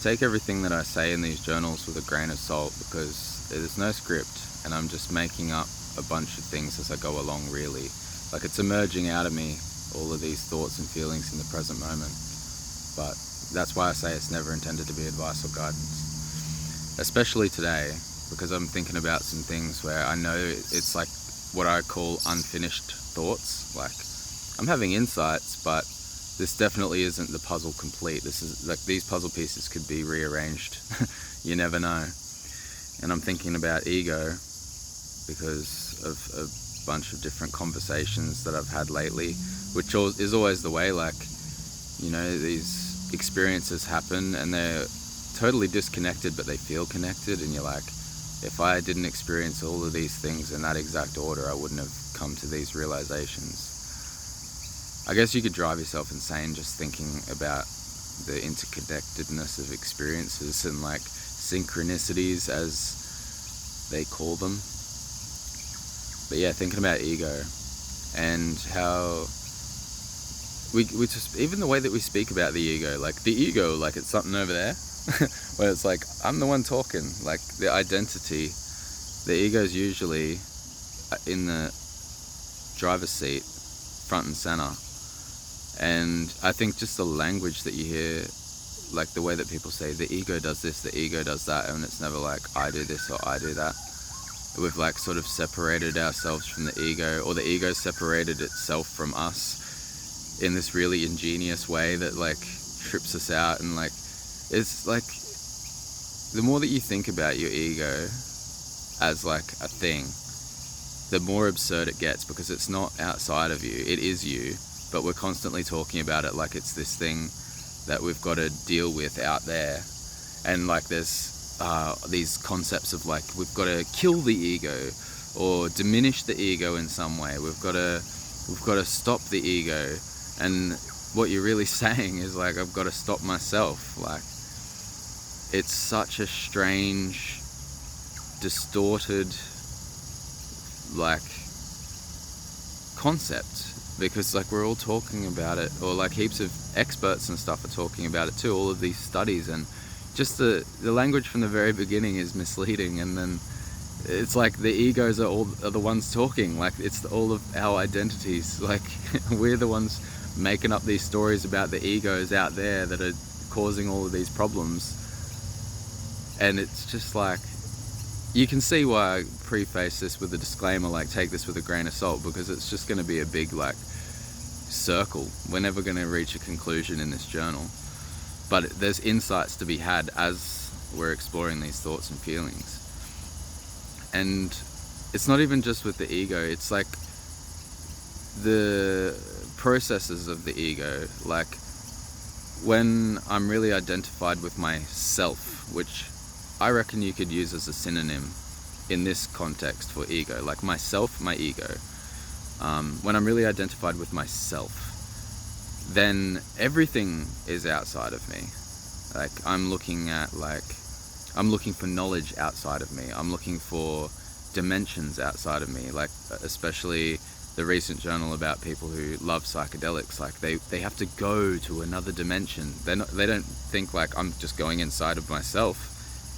take everything that I say in these journals with a grain of salt, because there's no script and I'm just making up a bunch of things as I go along, really. Like, it's emerging out of me, all of these thoughts and feelings in the present moment. But that's why I say it's never intended to be advice or guidance. Especially today, because I'm thinking about some things where I know it's like what I call unfinished thoughts. Like, I'm having insights, but this definitely isn't the puzzle complete. This is like, these puzzle pieces could be rearranged. You never know. And I'm thinking about ego because of a bunch of different conversations that I've had lately, which is always the way. Like, you know, these experiences happen and they're totally disconnected, but they feel connected, and you're like, if I didn't experience all of these things in that exact order, I wouldn't have come to these realizations. I guess you could drive yourself insane just thinking about the interconnectedness of experiences and like synchronicities, as they call them. But yeah, thinking about ego and how we just, even the way that we speak about the ego, like it's something over there, where it's like, I'm the one talking, like the identity, the ego's usually in the driver's seat, front and center. And I think just the language that you hear, like the way that people say the ego does this, the ego does that, and it's never like I do this or I do that. We've like sort of separated ourselves from the ego, or the ego separated itself from us in this really ingenious way that like trips us out. And like, it's like, the more that you think about your ego as like a thing, the more absurd it gets, because it's not outside of you, it is you, but we're constantly talking about it like it's this thing that we've got to deal with out there. And like there's these concepts of like, we've got to kill the ego or diminish the ego in some way. We've got to stop the ego. And what you're really saying is like, I've got to stop myself. Like, it's such a strange, distorted like concept, because like we're all talking about it, or like heaps of experts and stuff are talking about it too, all of these studies, and just the language from the very beginning is misleading. And then it's like the egos are the ones talking, like it's all of our identities, like we're the ones making up these stories about the egos out there that are causing all of these problems. And it's just like, you can see why I preface this with a disclaimer, like take this with a grain of salt, because it's just going to be a big like circle. We're never going to reach a conclusion in this journal, but there's insights to be had as we're exploring these thoughts and feelings. And it's not even just with the ego, it's like the processes of the ego. Like when I'm really identified with myself, which I reckon you could use as a synonym in this context for ego, like myself, my ego. When I'm really identified with myself, then everything is outside of me. Like I'm looking for knowledge outside of me. I'm looking for dimensions outside of me. Like especially the recent journal about people who love psychedelics, like they have to go to another dimension. They don't think like, I'm just going inside of myself.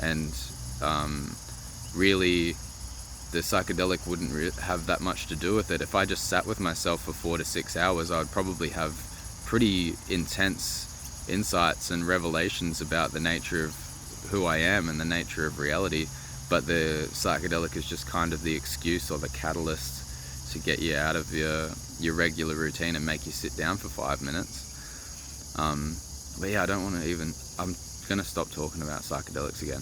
And really the psychedelic wouldn't have that much to do with it. If I just sat with myself for 4 to 6 hours, I would probably have pretty intense insights and revelations about the nature of who I am and the nature of reality. But the psychedelic is just kind of the excuse or the catalyst to get you out of your regular routine and make you sit down for 5 minutes. But yeah, I'm gonna stop talking about psychedelics again.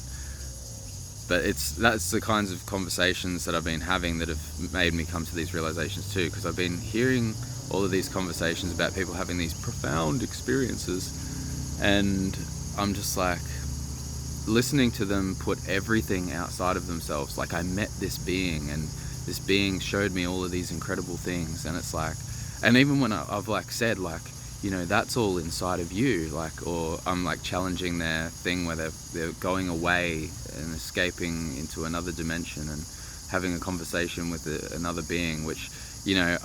But that's the kinds of conversations that I've been having that have made me come to these realizations too, because I've been hearing all of these conversations about people having these profound experiences, and I'm just like listening to them put everything outside of themselves. Like, I met this being and this being showed me all of these incredible things, and it's like, and even when I've like said like, you know, that's all inside of you, like, or I'm like challenging their thing where they're going away and escaping into another dimension and having a conversation with another being, which, you know,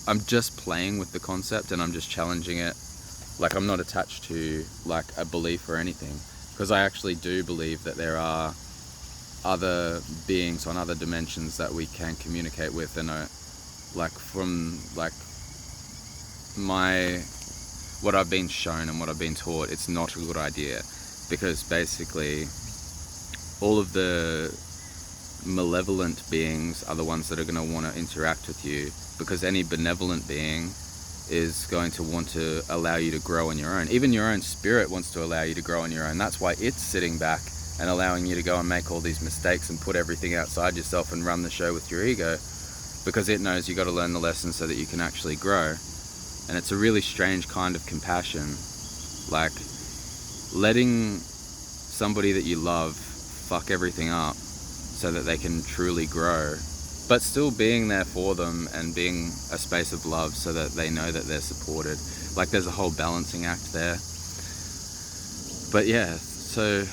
I'm just playing with the concept and I'm just challenging it. Like, I'm not attached to like a belief or anything. because I actually do believe that there are other beings on other dimensions that we can communicate with, and from my what I've been shown and what I've been taught, it's not a good idea, because basically all of the malevolent beings are the ones that are going to want to interact with you, because any benevolent being is going to want to allow you to grow on your own. Even your own spirit wants to allow you to grow on your own. That's why it's sitting back and allowing you to go and make all these mistakes and put everything outside yourself and run the show with your ego, because it knows you got to learn the lessons so that you can actually grow. And it's a really strange kind of compassion, like letting somebody that you love fuck everything up so that they can truly grow, but still being there for them and being a space of love so that they know that they're supported. Like there's a whole balancing act there. But yeah, so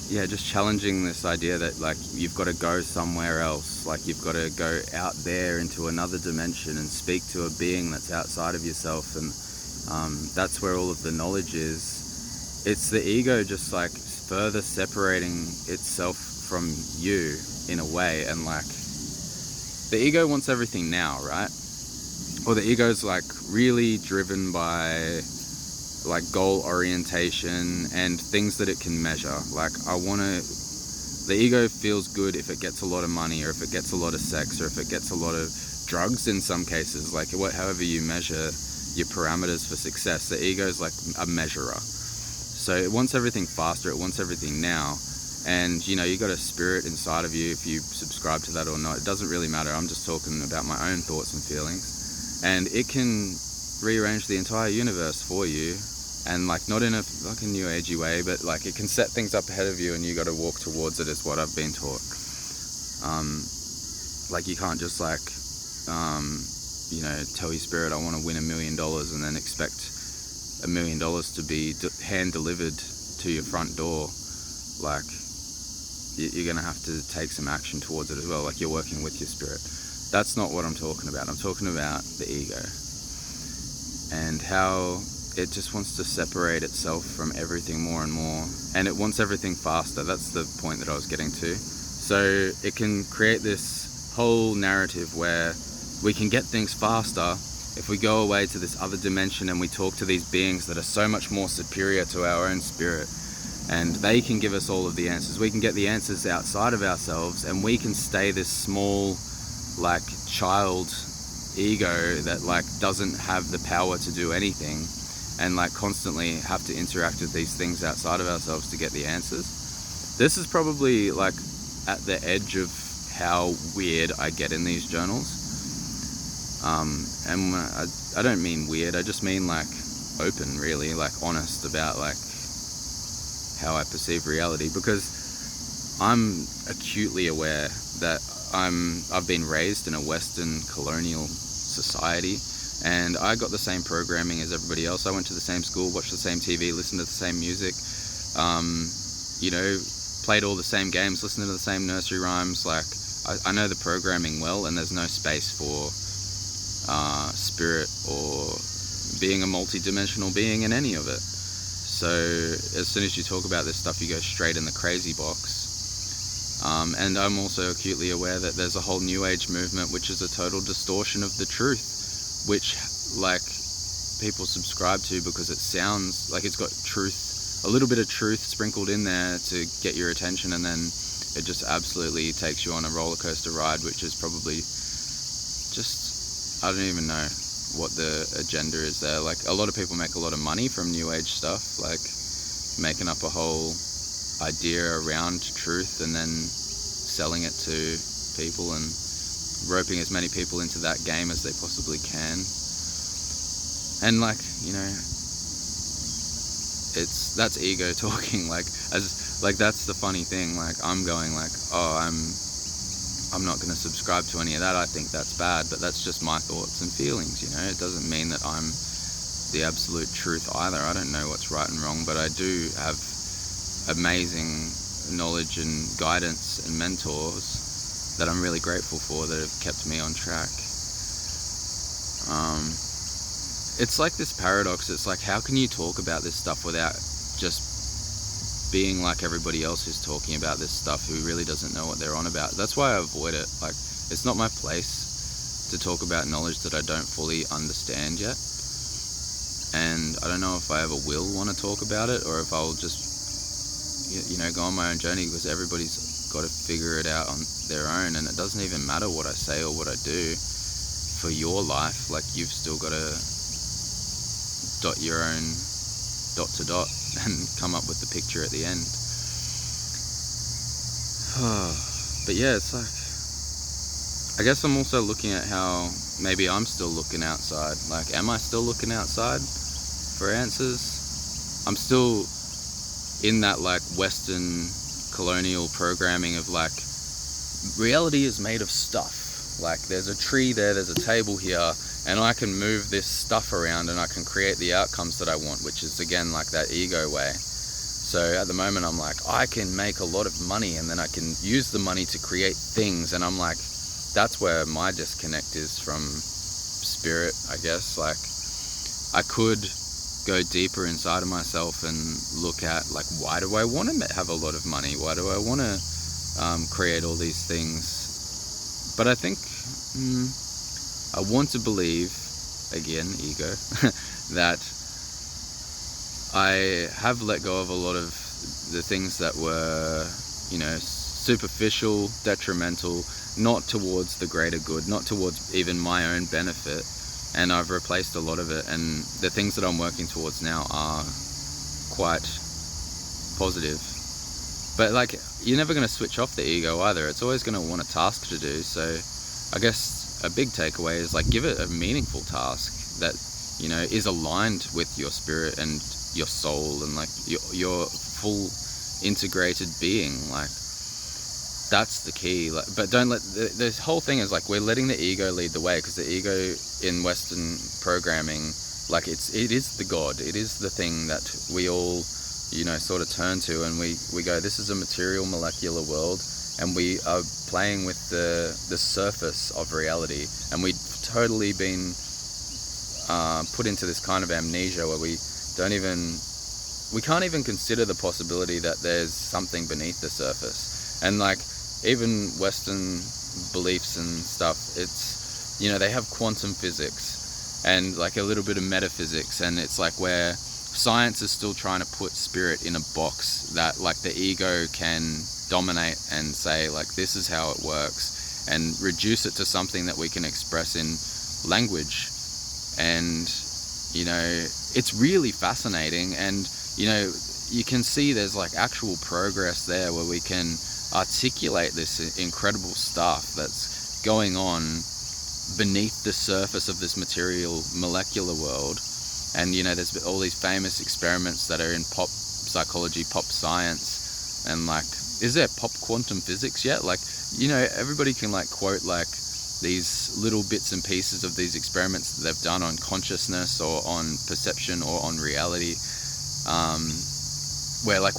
yeah, just challenging this idea that like you've got to go somewhere else, like you've got to go out there into another dimension and speak to a being that's outside of yourself, and that's where all of the knowledge is. It's the ego just like further separating itself from you in a way, and like the ego wants everything now, right? Or the ego's like really driven by like goal orientation and things that it can measure. Like the ego feels good if it gets a lot of money, or if it gets a lot of sex, or if it gets a lot of drugs in some cases, like however you measure your parameters for success. The ego is like a measurer. So it wants everything faster, it wants everything now. And you know, you got a spirit inside of you, if you subscribe to that or not, it doesn't really matter. I'm just talking about my own thoughts and feelings. And it can rearrange the entire universe for you, and like not in a fucking new agey way, but like it can set things up ahead of you and you got to walk towards it, is what I've been taught. Like you can't just like tell your spirit I want to win $1 million and then expect $1 million to be hand delivered to your front door. Like you're gonna have to take some action towards it as well, like you're working with your spirit. That's not what I'm talking about. I'm talking about the ego and how it just wants to separate itself from everything more and more, and it wants everything faster. That's the point that I was getting to. So it can create this whole narrative where we can get things faster if we go away to this other dimension and we talk to these beings that are so much more superior to our own spirit, and they can give us all of the answers. We can get the answers outside of ourselves, and we can stay this small like child ego that like doesn't have the power to do anything, and like constantly have to interact with these things outside of ourselves to get the answers. This is probably like at the edge of how weird I get in these journals. And I don't mean weird, I just mean like open, really, like honest about like how I perceive reality, because I'm acutely aware that I've been raised in a Western colonial society, and I got the same programming as everybody else. I went to the same school, watched the same TV, listened to the same music, played all the same games, listened to the same nursery rhymes. Like I know the programming well, and there's no space for spirit or being a multi-dimensional being in any of it. So as soon as you talk about this stuff, you go straight in the crazy box. And I'm also acutely aware that there's a whole new age movement which is a total distortion of the truth, which like people subscribe to because it sounds like it's got truth, a little bit of truth sprinkled in there to get your attention, and then it just absolutely takes you on a roller coaster ride, which is probably just, I don't even know what the agenda is there. Like a lot of people make a lot of money from new age stuff, like making up a whole idea around truth and then selling it to people and roping as many people into that game as they possibly can. And like, that's ego talking. Like that's the funny thing. Like I'm going like, oh, I'm not going to subscribe to any of that. I think that's bad, but that's just my thoughts and feelings. It doesn't mean that I'm the absolute truth either. I don't know what's right and wrong, but I do have amazing knowledge and guidance and mentors that I'm really grateful for, that have kept me on track. It's like this paradox. It's like, how can you talk about this stuff without just being like everybody else who's talking about this stuff, who really doesn't know what they're on about. That's why I avoid it. Like, it's not my place to talk about knowledge that I don't fully understand yet. And I don't know if I ever will want to talk about it, or if I'll just, go on my own journey, because everybody's got to figure it out on their own. And it doesn't even matter what I say or what I do for your life. Like, you've still got to dot your own dot to dot and come up with the picture at the end. But yeah, it's like, I guess I'm also looking at how maybe I'm still looking outside. Like, am I still looking outside for answers? I'm still in that like Western colonial programming of like, reality is made of stuff. Like, there's a tree there, there's a table here, and I can move this stuff around and I can create the outcomes that I want, which is again like that ego way. So at the moment I'm like, I can make a lot of money and then I can use the money to create things, and I'm like, that's where my disconnect is from spirit, I guess. Like, I could go deeper inside of myself and look at like, why do I want to have a lot of money? Why do I want to create all these things? But I think I want to believe, again, ego, that I have let go of a lot of the things that were, superficial, detrimental, not towards the greater good, not towards even my own benefit. And I've replaced a lot of it. And the things that I'm working towards now are quite positive. But like, you're never going to switch off the ego either. It's always going to want a task to do. So I guess a big takeaway is like, give it a meaningful task that, is aligned with your spirit and your soul and like your full integrated being. Like, that's the key. Like, but don't let the whole thing is like, we're letting the ego lead the way, because the ego in Western programming, like, it is the God. It is the thing that we all sort of turn to, and we go, this is a material molecular world, and we are playing with the surface of reality, and we've totally been put into this kind of amnesia where we can't even consider the possibility that there's something beneath the surface. And like, even Western beliefs and stuff, it's, they have quantum physics and like a little bit of metaphysics, and it's like where science is still trying to put spirit in a box that like the ego can dominate and say like, this is how it works, and reduce it to something that we can express in language. And it's really fascinating, and you can see there's like actual progress there where we can articulate this incredible stuff that's going on beneath the surface of this material molecular world. And there's all these famous experiments that are in pop psychology, pop science, and like, is there pop quantum physics yet? Like, everybody can like quote like these little bits and pieces of these experiments that they've done on consciousness or on perception or on reality, where like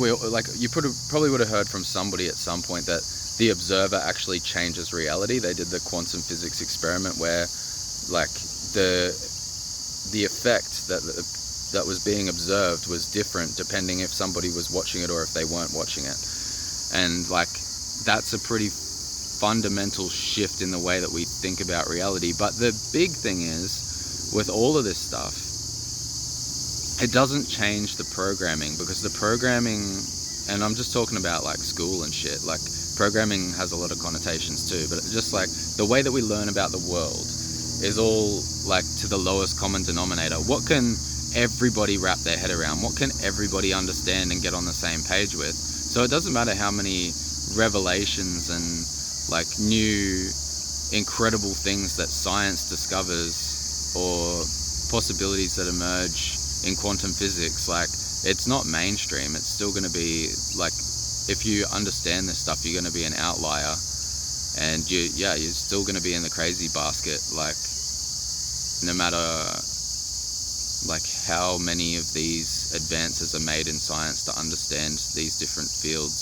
you probably would have heard from somebody at some point that the observer actually changes reality. They did the quantum physics experiment where like the effect that was being observed was different depending if somebody was watching it or if they weren't watching it. And like, that's a pretty fundamental shift in the way that we think about reality. But the big thing is, with all of this stuff, it doesn't change the programming, because the programming, and I'm just talking about like school and shit, like programming has a lot of connotations too, but just like the way that we learn about the world is all like to the lowest common denominator. What can everybody wrap their head around? What can everybody understand and get on the same page with? So it doesn't matter how many revelations and like new incredible things that science discovers or possibilities that emerge in quantum physics, like, it's not mainstream. It's still going to be like, if you understand this stuff, you're going to be an outlier, and you're still going to be in the crazy basket, like, no matter like how many of these advances are made in science to understand these different fields.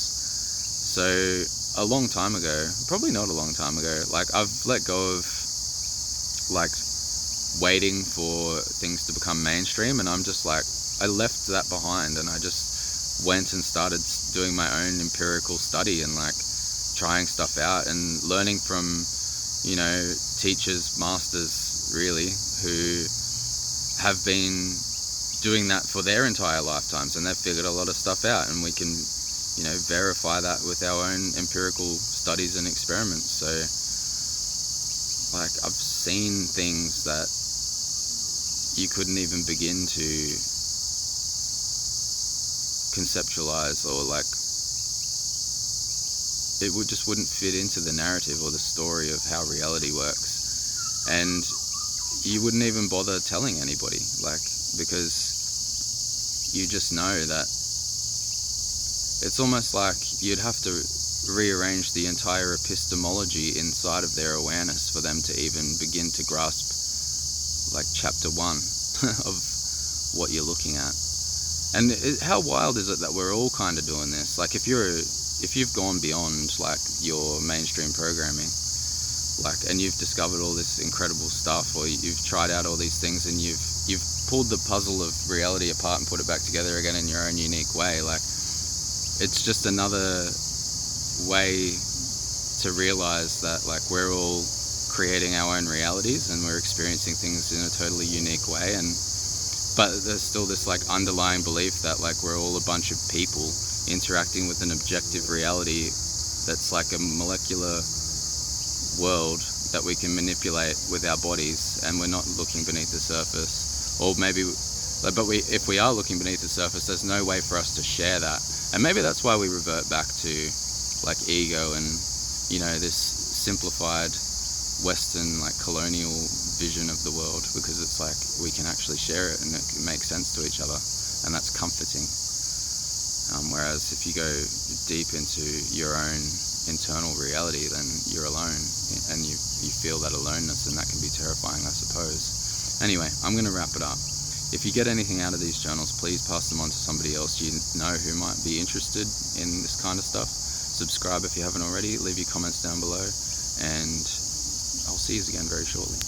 So a long time ago, probably not a long time ago, like, I've let go of like waiting for things to become mainstream, and I'm just like, I left that behind, and I just went and started doing my own empirical study and like trying stuff out and learning from, you know, teachers, masters really, who have been doing that for their entire lifetimes, and they've figured a lot of stuff out, and we can, you know, verify that with our own empirical studies and experiments. So like I've seen things that you couldn't even begin to conceptualize, or like just wouldn't fit into the narrative or the story of how reality works, and you wouldn't even bother telling anybody, like, because you just know that it's almost like you'd have to rearrange the entire epistemology inside of their awareness for them to even begin to grasp like chapter 1 of what you're looking at. And how wild is it that we're all kind of doing this? Like if you've gone beyond like your mainstream programming, like, and you've discovered all this incredible stuff, or you've tried out all these things, and you've pulled the puzzle of reality apart and put it back together again in your own unique way, like it's just another way to realize that like we're all creating our own realities and we're experiencing things in a totally unique way, but there's still this like underlying belief that like we're all a bunch of people interacting with an objective reality that's like a molecular world that we can manipulate with our bodies, and we're not looking beneath the surface. Or maybe, if we are looking beneath the surface, there's no way for us to share that. And maybe that's why we revert back to like ego and, you know, this simplified Western like colonial vision of the world, because it's like we can actually share it and it can make sense to each other, and that's comforting. Whereas if you go deep into your own internal reality, then you're alone, and you feel that aloneness, and that can be terrifying, I suppose. Anyway, I'm going to wrap it up. If you get anything out of these journals, please pass them on to somebody else you know who might be interested in this kind of stuff. Subscribe if you haven't already, leave your comments down below, and I'll see you again very shortly.